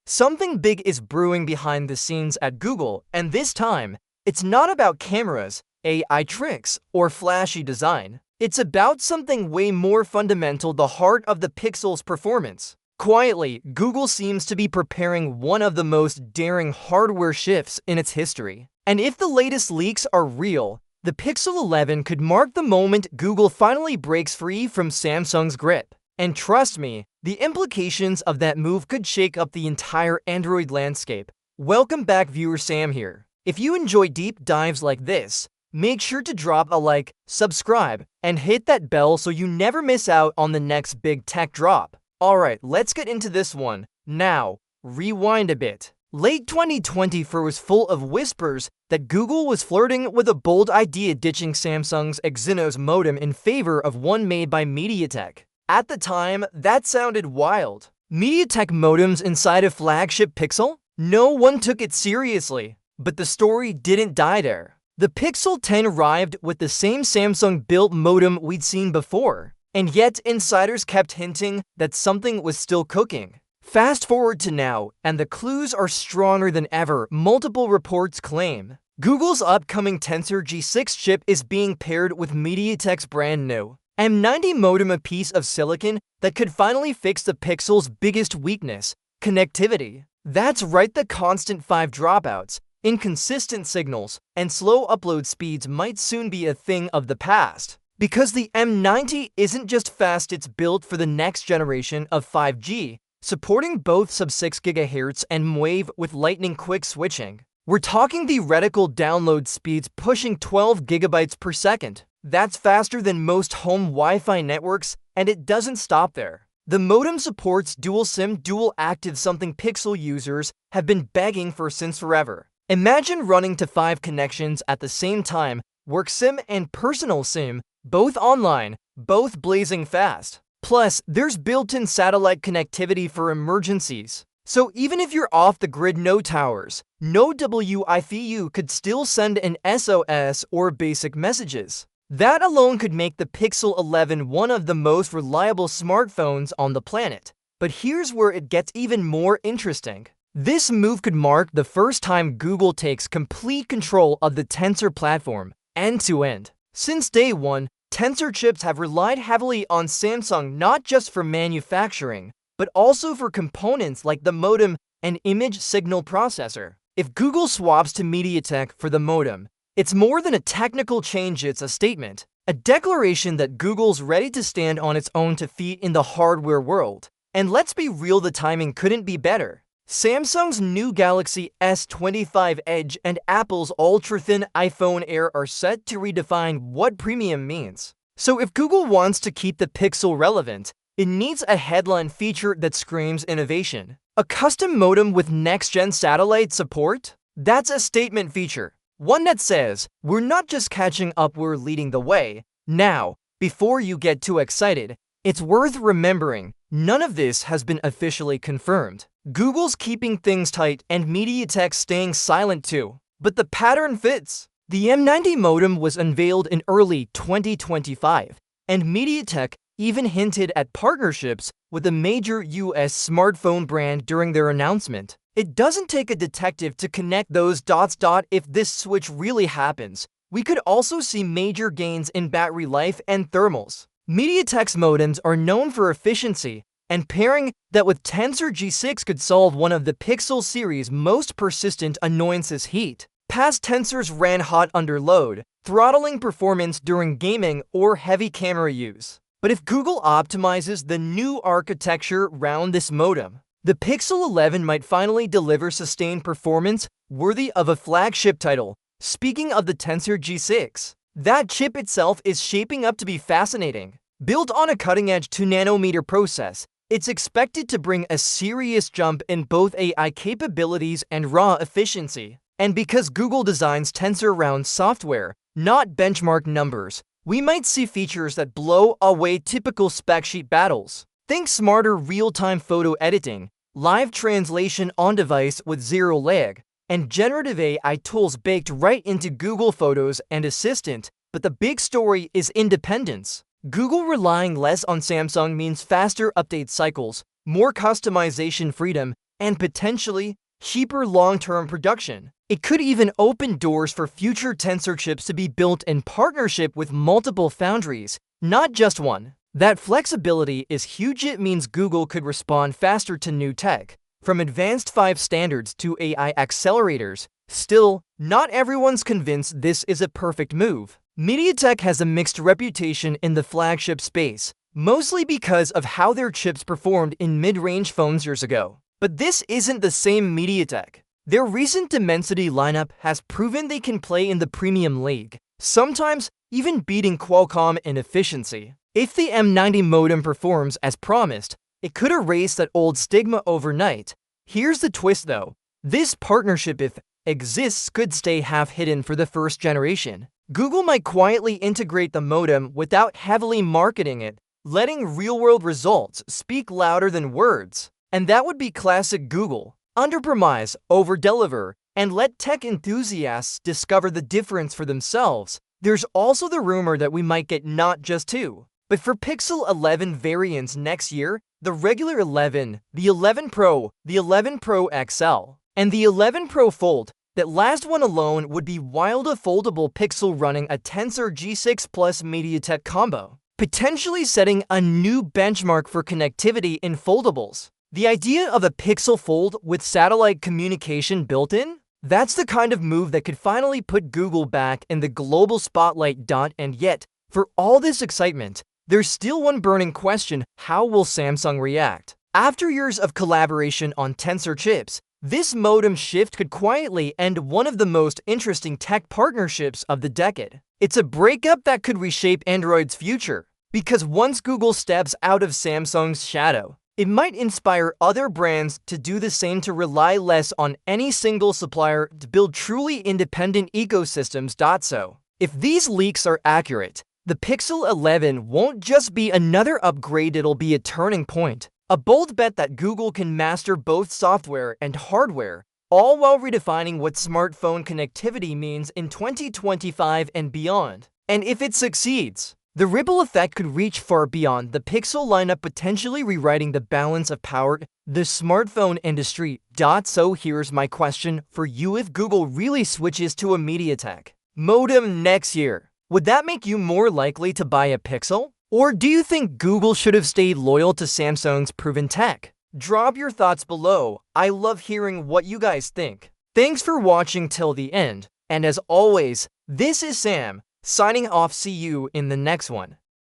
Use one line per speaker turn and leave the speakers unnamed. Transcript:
Something big is brewing behind the scenes at Google, and this time, it's not about cameras, AI tricks, or flashy design. It's about something way more fundamental, the heart of the Pixel's performance. Quietly, Google seems to be preparing one of the most daring hardware shifts in its history. And if the latest leaks are real, the Pixel 11 could mark the moment Google finally breaks free from Samsung's grip. And trust me, the implications of that move could shake up the entire Android landscape. Welcome back, viewer Sam here. If you enjoy deep dives like this, make sure to drop a like, subscribe, and hit that bell so you never miss out on the next big tech drop. Alright, let's get into this one. Now, rewind a bit. Late 2024 was full of whispers that Google was flirting with a bold idea, ditching Samsung's Exynos modem in favor of one made by MediaTek. At the time, that sounded wild. MediaTek modems inside a flagship Pixel? No one took it seriously. But the story didn't die there. The Pixel 10 arrived with the same Samsung-built modem we'd seen before, and yet insiders kept hinting that something was still cooking. Fast forward to now, and the clues are stronger than ever, multiple reports claim. Google's upcoming Tensor G6 chip is being paired with MediaTek's brand new M90 modem, a piece of silicon that could finally fix the Pixel's biggest weakness, connectivity. That's right, the constant 5 dropouts, inconsistent signals, and slow upload speeds might soon be a thing of the past. Because the M90 isn't just fast, it's built for the next generation of 5G, supporting both sub-6 GHz and M-Wave with lightning-quick switching. We're talking theoretical download speeds pushing 12 GB per second. That's faster than most home Wi-Fi networks, and it doesn't stop there. The modem supports dual SIM, dual active, something Pixel users have been begging for since forever. Imagine running to 5 connections at the same time, work SIM and personal SIM, both online, both blazing fast. Plus, there's built-in satellite connectivity for emergencies. So even if you're off the grid, no towers, no Wi-Fi, you could still send an SOS or basic messages. That alone could make the Pixel 11 one of the most reliable smartphones on the planet. But here's where it gets even more interesting. This move could mark the first time Google takes complete control of the Tensor platform, end-to-end. Since day one, Tensor chips have relied heavily on Samsung not just for manufacturing, but also for components like the modem and image signal processor. If Google swaps to MediaTek for the modem, it's more than a technical change, it's a statement, a declaration that Google's ready to stand on its own 2 feet in the hardware world. And let's be real, the timing couldn't be better. Samsung's new Galaxy S25 Edge and Apple's ultra-thin iPhone Air are set to redefine what premium means. So if Google wants to keep the Pixel relevant, it needs a headline feature that screams innovation. A custom modem with next-gen satellite support? That's a statement feature. One that says, we're not just catching up, we're leading the way. Now, before you get too excited, it's worth remembering, none of this has been officially confirmed. Google's keeping things tight and MediaTek's staying silent too. But the pattern fits. The M90 modem was unveiled in early 2025, and MediaTek even hinted at partnerships with a major US smartphone brand during their announcement. It doesn't take a detective to connect those dots. If this switch really happens, we could also see major gains in battery life and thermals. MediaTek's modems are known for efficiency, and pairing that with Tensor G6 could solve one of the Pixel series' most persistent annoyances: heat. Past Tensors ran hot under load, throttling performance during gaming or heavy camera use. But if Google optimizes the new architecture around this modem, the Pixel 11 might finally deliver sustained performance worthy of a flagship title. Speaking of the Tensor G6, that chip itself is shaping up to be fascinating. Built on a cutting-edge 2nm process, it's expected to bring a serious jump in both AI capabilities and raw efficiency. And because Google designs Tensor around software, not benchmark numbers, we might see features that blow away typical spec sheet battles. Think smarter real-time photo editing, live translation on device with zero lag, and generative AI tools baked right into Google Photos and Assistant. But the big story is independence. Google relying less on Samsung means faster update cycles, more customization freedom, and potentially cheaper long-term production. It could even open doors for future Tensor chips to be built in partnership with multiple foundries, not just one. That flexibility is huge. It means Google could respond faster to new tech, from advanced 5 standards to AI accelerators. Still, not everyone's convinced this is a perfect move. MediaTek has a mixed reputation in the flagship space, mostly because of how their chips performed in mid-range phones years ago. But this isn't the same MediaTek. Their recent Dimensity lineup has proven they can play in the premium league, sometimes even beating Qualcomm in efficiency. If the M90 modem performs as promised, it could erase that old stigma overnight. Here's the twist though. This partnership, if exists, could stay half-hidden for the first generation. Google might quietly integrate the modem without heavily marketing it, letting real-world results speak louder than words. And that would be classic Google. Underpromise, overdeliver, and let tech enthusiasts discover the difference for themselves. There's also the rumor that we might get not just 2, but for Pixel 11 variants next year, the regular 11, the 11 Pro, the 11 Pro XL, and the 11 Pro Fold. That last one alone would be wild. A foldable Pixel running a Tensor G6 Plus MediaTek combo, potentially setting a new benchmark for connectivity in foldables. The idea of a Pixel Fold with satellite communication built in? That's the kind of move that could finally put Google back in the global spotlight. And yet, for all this excitement, there's still one burning question: how will Samsung react? After years of collaboration on Tensor chips, this modem shift could quietly end one of the most interesting tech partnerships of the decade. It's a breakup that could reshape Android's future, because once Google steps out of Samsung's shadow, it might inspire other brands to do the same, to rely less on any single supplier to build truly independent ecosystems. So, if these leaks are accurate, the Pixel 11 won't just be another upgrade, it'll be a turning point. A bold bet that Google can master both software and hardware, all while redefining what smartphone connectivity means in 2025 and beyond. And if it succeeds, the ripple effect could reach far beyond the Pixel lineup, potentially rewriting the balance of power the smartphone industry. So here's my question for you: if Google really switches to a MediaTek modem next year, would that make you more likely to buy a Pixel? Or do you think Google should have stayed loyal to Samsung's proven tech? Drop your thoughts below. I love hearing what you guys think. Thanks for watching till the end. And as always, this is Sam, signing off. See you in the next one.